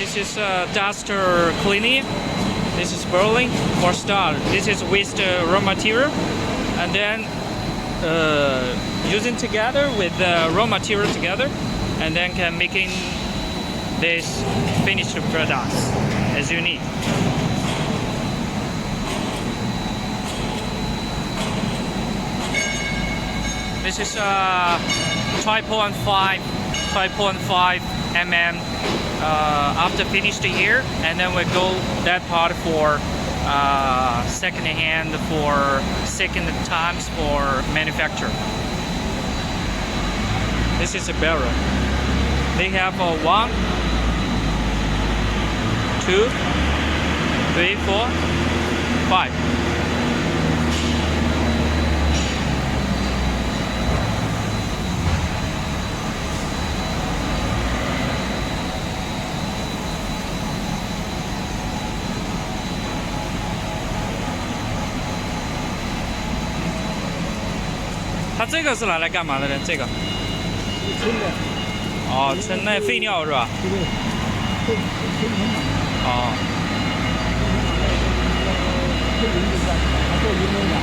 This is duster cleaning. This is burling for start. This is with the raw material, and then using together with the raw material together, and then can making this finished products as you need. This is 5.5 mm after finished here, and then we go that part for second hand for second times for manufacture. This is a barrel. They have 1, 2, 3, 4, 5.它这个是拿来干嘛的呢？这个？称的。哦，称那废料是吧？对。哦。做云就是，它做云能量。